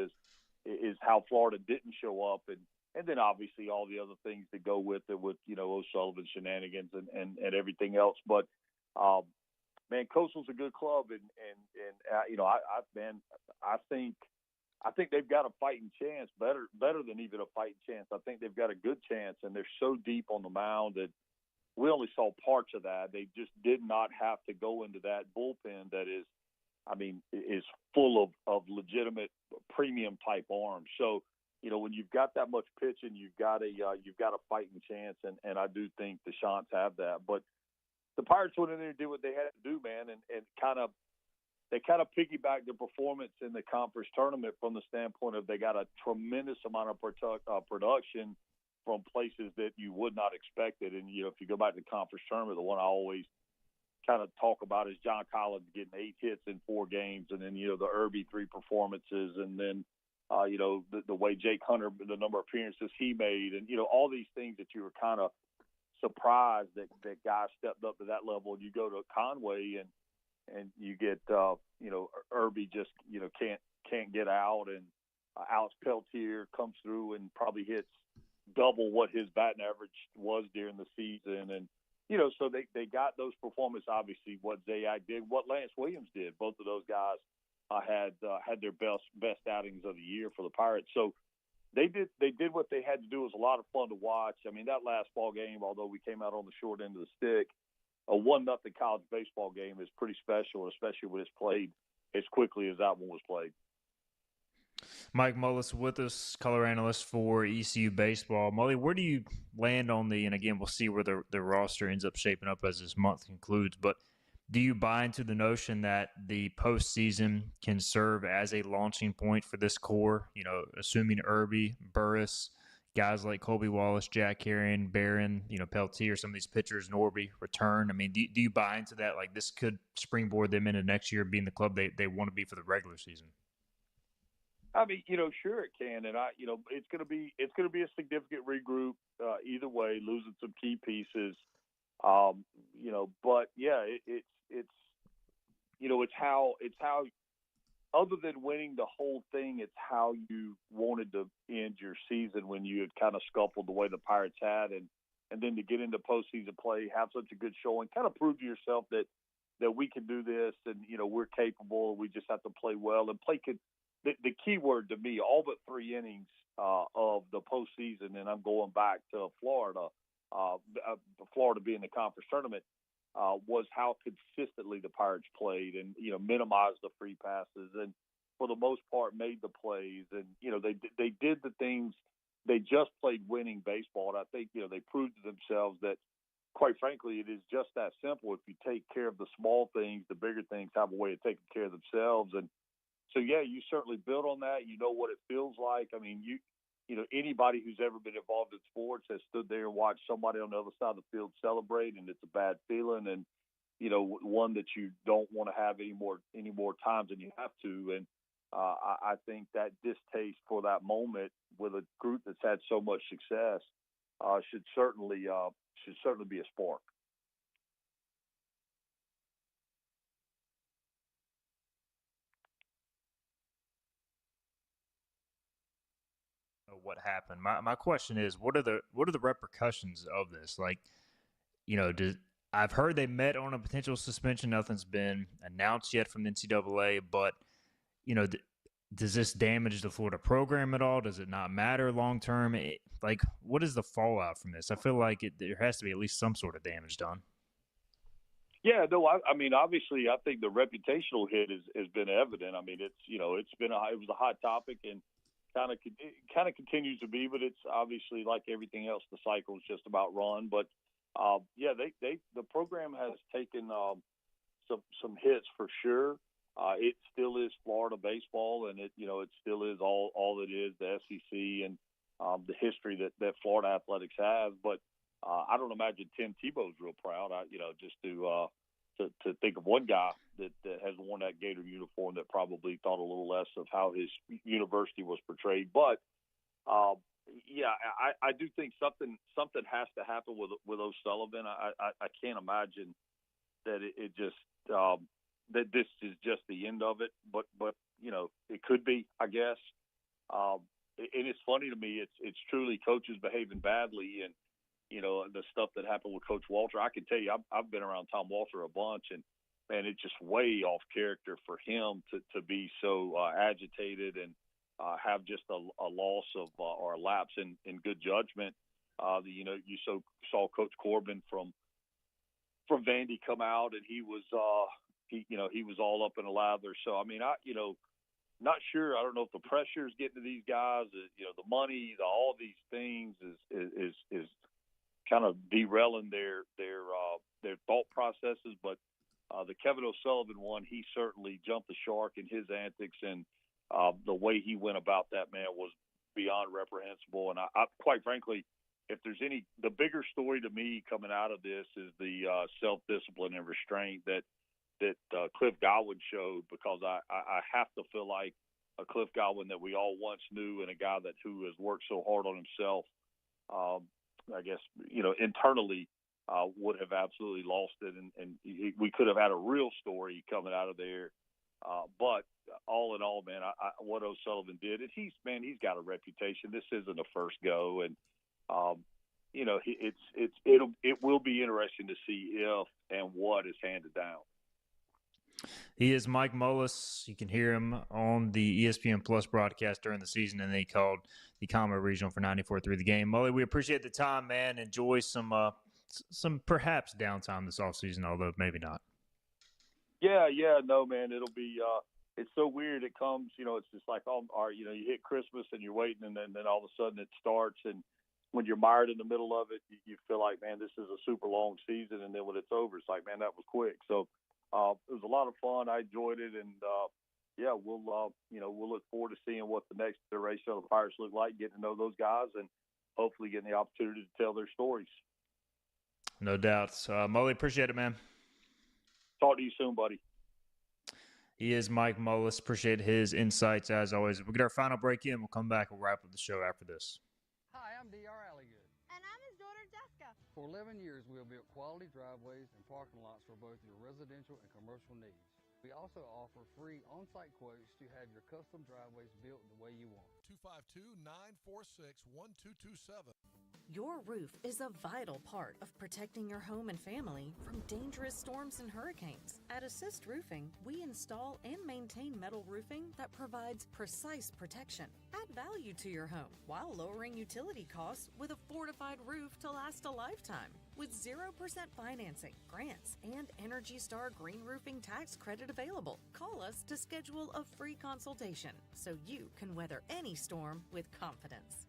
is how Florida didn't show up, and then obviously all the other things that go with it, with O'Sullivan shenanigans and everything else. But man, Coastal's a good club, and I think they've got a fighting chance, better than even a fighting chance. I think they've got a good chance, and they're so deep on the mound that we only saw parts of that. They just did not have to go into that bullpen that is full of legitimate premium type arms. So when you've got that much pitching, you've got a fighting chance, and I do think the Shants have that. But the Pirates went in there and did what they had to do, man, and they kind of piggybacked their performance in the conference tournament from the standpoint of they got a tremendous amount of production from places that you would not expect it. And, if you go back to the conference tournament, the one I always kind of talk about is John Collins getting 8 hits in 4 games, and then, the Irby 3 performances, and then, the way Jake Hunter, the number of appearances he made, and, all these things that you were kind of surprised that guys stepped up to that level. And you go to Conway and you get, Irby just, can't get out, and Alex Peltier comes through and probably hits double what his batting average was during the season. And, so they got those performances, obviously, what Zayak did, what Lance Williams did. Both of those guys had their best outings of the year for the Pirates. So they did what they had to do. It was a lot of fun to watch. I mean, that last ball game, although we came out on the short end of the stick, a 1-0 college baseball game is pretty special, especially when it's played as quickly as that one was played. Mike Mullis with us, color analyst for ECU Baseball. Mully, where do you land on and again, we'll see where the roster ends up shaping up as this month concludes, but do you buy into the notion that the postseason can serve as a launching point for this core, assuming Irby, Burris, guys like Colby Wallace, Jack Herring, Barron, Peltier, some of these pitchers, Norby, return? I mean, do you buy into that? Like, this could springboard them into next year being the club they want to be for the regular season? I mean, sure it can, and it's going to be a significant regroup either way, losing some key pieces, but yeah, it's how other than winning the whole thing, it's how you wanted to end your season when you had kind of scuffled the way the Pirates had, and then to get into postseason play, have such a good showing, kind of prove to yourself that we can do this, and we're capable. We just have to play well and play. The key word to me, all but 3 innings of the postseason, and I'm going back to Florida, Florida being the conference tournament, was how consistently the Pirates played and, minimized the free passes and for the most part made the plays. And, they did the things. They just played winning baseball. And I think, they proved to themselves that, quite frankly, it is just that simple. If you take care of the small things, the bigger things have a way of taking care of themselves. And so, yeah, you certainly build on that. You know what it feels like. I mean, anybody who's ever been involved in sports has stood there and watched somebody on the other side of the field celebrate, and it's a bad feeling, and one that you don't want to have any more times than you have to. And I think that distaste for that moment with a group that's had so much success should certainly be a spark. What happened? My question is, what are the repercussions of this? Like, I've heard they met on a potential suspension. Nothing's been announced yet from the NCAA, but does this damage the Florida program at all? Does it not matter long term? Like, what is the fallout from this? I feel like there has to be at least some sort of damage done. Yeah, no, I mean, obviously, I think the reputational hit has been evident. I mean, it was a hot topic and kind of continues to be, but it's obviously like everything else, the cycle is just about run. But yeah, the program has taken some hits for sure. It still is Florida baseball, and it still is all it is, the SEC and the history that Florida athletics has. But I don't imagine Tim Tebow's real proud. Just to think of one guy that has worn that Gator uniform that probably thought a little less of how his university was portrayed. But yeah, I do think something has to happen with O'Sullivan. I can't imagine that it just that this is just the end of it. But it could be, I guess. It is funny to me. It's truly coaches behaving badly, and the stuff that happened with Coach Walter. I can tell you, I've been around Tom Walter a bunch, and man, it's just way off character for him to be so agitated and have just a loss of or a lapse in good judgment. You saw Coach Corbin from Vandy come out, and he was all up in a lather. So I mean, not sure. I don't know if the pressure is getting to these guys. The money, all these things is kind of derailing their thought processes. But the Kevin O'Sullivan one, he certainly jumped the shark in his antics, and the way he went about that, man, was beyond reprehensible. And I quite frankly, if there's the bigger story to me coming out of this is the self-discipline and restraint that Cliff Godwin showed, because I have to feel like a Cliff Godwin that we all once knew, and a guy who has worked so hard on himself, I guess, internally would have absolutely lost it. And we could have had a real story coming out of there. But all in all, man, what O'Sullivan did, and he's got a reputation. This isn't a first go. And, it will be interesting to see if and what is handed down. He is Mike Mullis. You can hear him on the ESPN Plus broadcast during the season, and then he called the Conway Regional for 94.3 The Game. Mully, we appreciate the time, man. Enjoy some perhaps downtime this offseason, although maybe not. Yeah, no, man. It'll be it's so weird. It comes, it's just like, you hit Christmas and you're waiting, and then all of a sudden it starts, and when you're mired in the middle of it, you feel like, man, this is a super long season, and then when it's over, it's like, man, that was quick. So it was a lot of fun. I enjoyed it, and we'll look forward to seeing what the next iteration of the Pirates look like, getting to know those guys, and hopefully getting the opportunity to tell their stories. No doubt. Mully, appreciate it, man. Talk to you soon, buddy. He is Mike Mullis. Appreciate his insights as always. We'll get our final break in. We'll come back and wrap up the show after this. Hi, I'm D.R. Alligood. And I'm his daughter, Jessica. For 11 years, we have built quality driveways and parking lots for both your residential and commercial needs. We also offer free on-site quotes to have your custom driveways built the way you want. 252-946-1227. Your roof is a vital part of protecting your home and family from dangerous storms and hurricanes. At Assist Roofing, we install and maintain metal roofing that provides precise protection. Add value to your home while lowering utility costs with a fortified roof to last a lifetime. With 0% financing, grants, and Energy Star Green Roofing tax credit available. Call us to schedule a free consultation so you can weather any storm with confidence.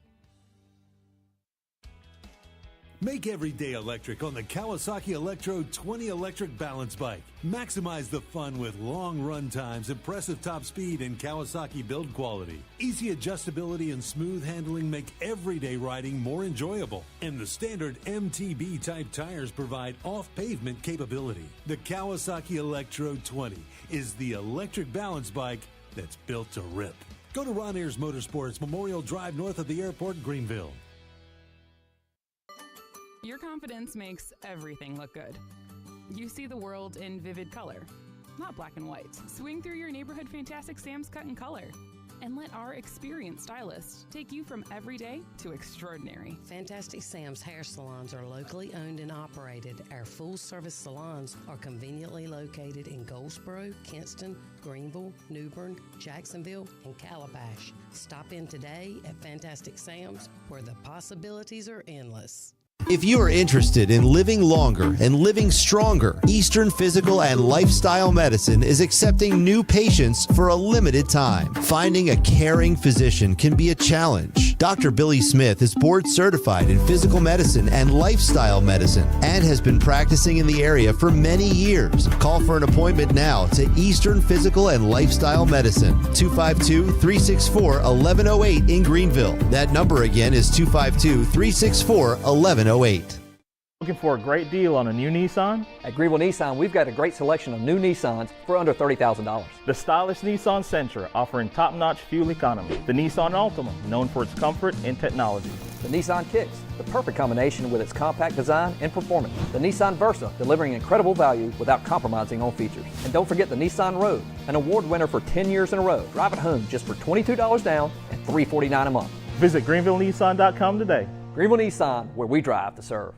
Make every day electric on the Kawasaki Electro 20 electric balance bike. Maximize the fun with long run times, impressive top speed, and Kawasaki build quality. Easy adjustability and smooth handling make everyday riding more enjoyable. And the standard MTB type tires provide off-pavement capability. The Kawasaki Electro 20 is the electric balance bike that's built to rip. Go to Ron Ayers Motorsports, Memorial Drive north of the airport, Greenville. Your confidence makes everything look good. You see the world in vivid color, not black and white. Swing through your neighborhood Fantastic Sam's cut in color. And let our experienced stylists take you from everyday to extraordinary. Fantastic Sam's hair salons are locally owned and operated. Our full-service salons are conveniently located in Goldsboro, Kinston, Greenville, New Bern, Jacksonville, and Calabash. Stop in today at Fantastic Sam's, where the possibilities are endless. If you are interested in living longer and living stronger, Eastern Physical and Lifestyle Medicine is accepting new patients for a limited time. Finding a caring physician can be a challenge. Dr. Billy Smith is board certified in physical medicine and lifestyle medicine and has been practicing in the area for many years. Call for an appointment now to Eastern Physical and Lifestyle Medicine, 252-364-1108 in Greenville. That number again is 252-364-1108. Looking for a great deal on a new Nissan? At Greenville Nissan, we've got a great selection of new Nissans for under $30,000. The stylish Nissan Sentra, offering top-notch fuel economy. The Nissan Altima, known for its comfort and technology. The Nissan Kicks, the perfect combination with its compact design and performance. The Nissan Versa, delivering incredible value without compromising on features. And don't forget the Nissan Rogue, an award winner for 10 years in a row. Drive it home just for $22 down and $349 a month. Visit GreenvilleNissan.com today. Greenville Nissan, where we drive to serve.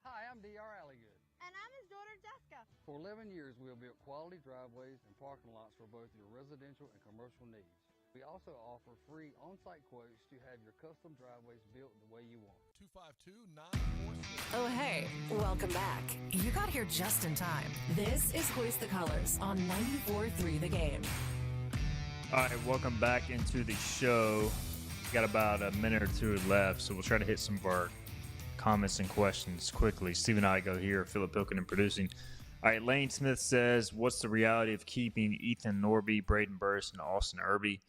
Hi, I'm D.R. Alligood. And I'm his daughter, Jessica. For 11 years, we have built quality driveways and parking lots for both your residential and commercial needs. We also offer free on-site quotes to have your custom driveways built the way you want. 252-946. Oh, hey, welcome back. You got here just in time. This is Hoist the Colors on 94.3 The Game. All right, welcome back into the show. Got about a minute or two left, so we'll try to hit some of our comments and questions quickly. Steve and I go here, Philip Pilkin and producing. All right, Lane Smith says, what's the reality of keeping Ethan Norby, Braden Burris, and Austin Irby?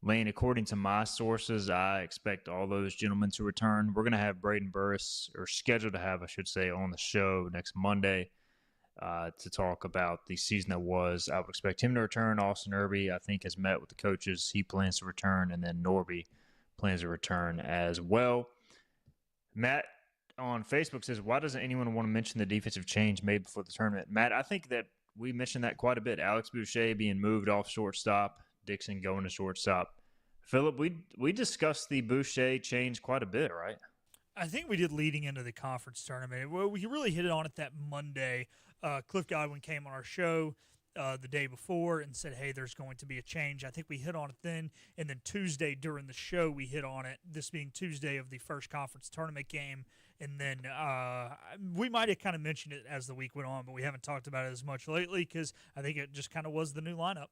Lane, according to my sources, I expect all those gentlemen to return. We're going to have Braden Burris, or scheduled to have, I should say, on the show next Monday to talk about the season that was. I would expect him to return. Austin Irby, I think, has met with the coaches. He plans to return, and then Norby plans to return as well. Matt on Facebook says, why doesn't anyone want to mention the defensive change made before the tournament? Matt, I think that we mentioned that quite a bit. Alex Boucher being moved off shortstop, Dixon going to shortstop. Philip, we discussed the Boucher change quite a bit, right? I think we did leading into the conference tournament. Well, we really hit it on it that Monday. Cliff Godwin came on our show the day before and said, hey, there's going to be a change. I think we hit on it then. And then Tuesday during the show, we hit on it, this being Tuesday of the first conference tournament game. And then we might have kind of mentioned it as the week went on, but we haven't talked about it as much lately because I think it just kind of was the new lineup.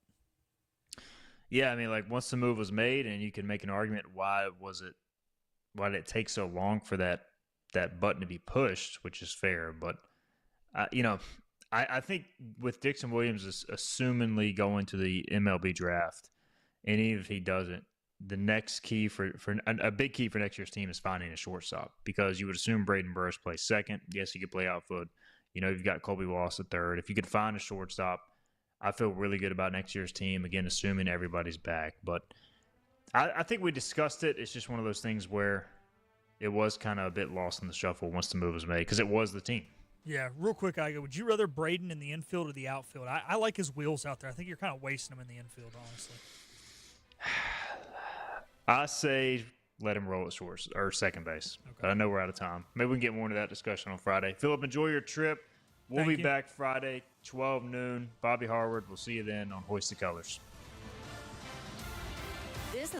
Yeah, I mean, like once the move was made, and you can make an argument why did it take so long for that button to be pushed, which is fair. But, I think with Dixon Williams assumingly going to the MLB draft, and even if he doesn't, the next key for a big key for next year's team is finding a shortstop, because you would assume Braden Burris plays second. Yes, he could play outfield. You've got Colby Wallace at third. If you could find a shortstop, I feel really good about next year's team, again, assuming everybody's back. But I think we discussed it. It's just one of those things where it was kind of a bit lost in the shuffle once the move was made, because it was the team. Yeah, real quick, would you rather Braden in the infield or the outfield? I like his wheels out there. I think you're kind of wasting them in the infield, honestly. I say let him roll at short or second base. Okay. But I know we're out of time. Maybe we can get more into that discussion on Friday. Philip, enjoy your trip. We'll be back Friday, 12 noon. Bobby Harward, we'll see you then on Hoist the Colors.